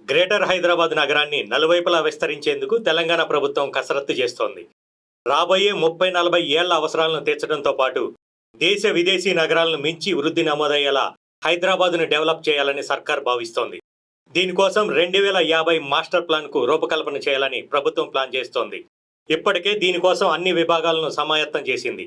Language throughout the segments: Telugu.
గ్రేటర్ హైదరాబాద్ నగరాన్ని నలువైపులా విస్తరించేందుకు తెలంగాణ ప్రభుత్వం కసరత్తు చేస్తోంది. రాబోయే 30-40 ఏళ్ల అవసరాలను తీర్చడంతో పాటు దేశ విదేశీ నగరాలను మించి వృద్ధి నమోదయ్యేలా హైదరాబాద్ను డెవలప్ చేయాలని సర్కార్ భావిస్తోంది. దీనికోసం 2050 మాస్టర్ ప్లాన్కు రూపకల్పన చేయాలని ప్రభుత్వం ప్లాన్ చేస్తోంది. ఇప్పటికే దీనికోసం అన్ని విభాగాలను సమాయత్తం చేసింది.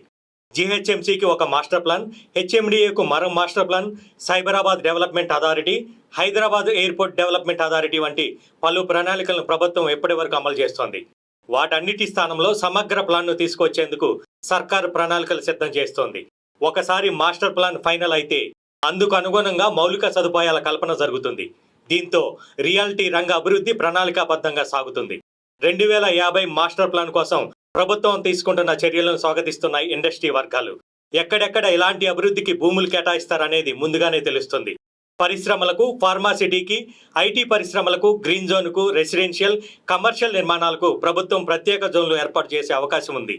జీహెచ్ఎంసీకి ఒక మాస్టర్ ప్లాన్, హెచ్ఎండిఏకు మరో master plan, Cyberabad development authority, Hyderabad airport development authority వంటి పలు ప్రణాళికలను ప్రభుత్వం ఇప్పటివరకు అమలు చేస్తోంది. వాటన్నిటి స్థానంలో సమగ్ర ప్లాన్ను తీసుకొచ్చేందుకు సర్కారు ప్రణాళికలు సిద్ధం చేస్తోంది. ఒకసారి మాస్టర్ ప్లాన్ ఫైనల్ అయితే అందుకు అనుగుణంగా మౌలిక సదుపాయాల కల్పన జరుగుతుంది. దీంతో రియాలిటీ రంగ అభివృద్ధి ప్రణాళికాబద్ధంగా సాగుతుంది. 2050 మాస్టర్ ప్లాన్ కోసం ప్రభుత్వం తీసుకుంటున్న చర్యలను స్వాగతిస్తున్నాయి ఇండస్ట్రీ వర్గాలు. ఎక్కడెక్కడ ఎలాంటి అభివృద్ధికి భూములు కేటాయిస్తారనేది ముందుగానే తెలుస్తుంది. పరిశ్రమలకు, ఫార్మాసిటీకి, ఐటీ పరిశ్రమలకు, గ్రీన్ జోన్కు, రెసిడెన్షియల్, కమర్షియల్ నిర్మాణాలకు ప్రభుత్వం ప్రత్యేక జోన్లు ఏర్పాటు చేసే అవకాశం ఉంది.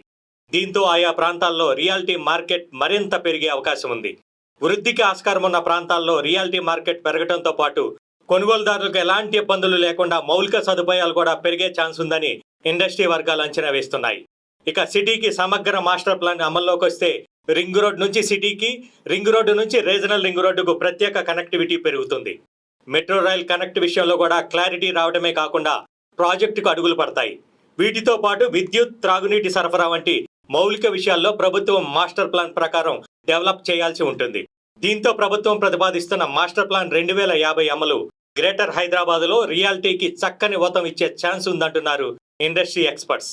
దీంతో ఆయా ప్రాంతాల్లో రియాలిటీ మార్కెట్ మరింత పెరిగే అవకాశం ఉంది. వృద్ధికి ఆస్కారం ఉన్న ప్రాంతాల్లో రియాలిటీ మార్కెట్ పెరగడంతో పాటు కొనుగోలుదారులకు ఎలాంటి ఇబ్బందులు లేకుండా మౌలిక సదుపాయాలు కూడా పెరిగే ఛాన్స్ ఉందని ఇండస్ట్రీ వర్గాలు అంచనా వేస్తున్నాయి. ఇక సిటీకి సమగ్ర మాస్టర్ ప్లాన్ అమల్లోకి వస్తే రింగ్ రోడ్ నుంచి సిటీకి, రింగ్ రోడ్డు నుంచి రీజనల్ రింగ్ రోడ్డుకు ప్రత్యేక కనెక్టివిటీ పెరుగుతుంది. మెట్రో రైల్ కనెక్ట్ విషయంలో కూడా క్లారిటీ రావడమే కాకుండా ప్రాజెక్టుకు అడుగులు పడతాయి. వీటితో పాటు విద్యుత్, త్రాగునీటి సరఫరా వంటి మౌలిక విషయాల్లో ప్రభుత్వం మాస్టర్ ప్లాన్ ప్రకారం డెవలప్ చేయాల్సి ఉంటుంది. దీంతో ప్రభుత్వం ప్రతిపాదిస్తున్న మాస్టర్ ప్లాన్ 2050 అమలు గ్రేటర్ హైదరాబాద్లో రియాలిటీకి చక్కని ఊతం ఇచ్చే ఛాన్స్ ఉందంటున్నారు ఇండస్ట్రీ ఎక్స్పర్ట్స్.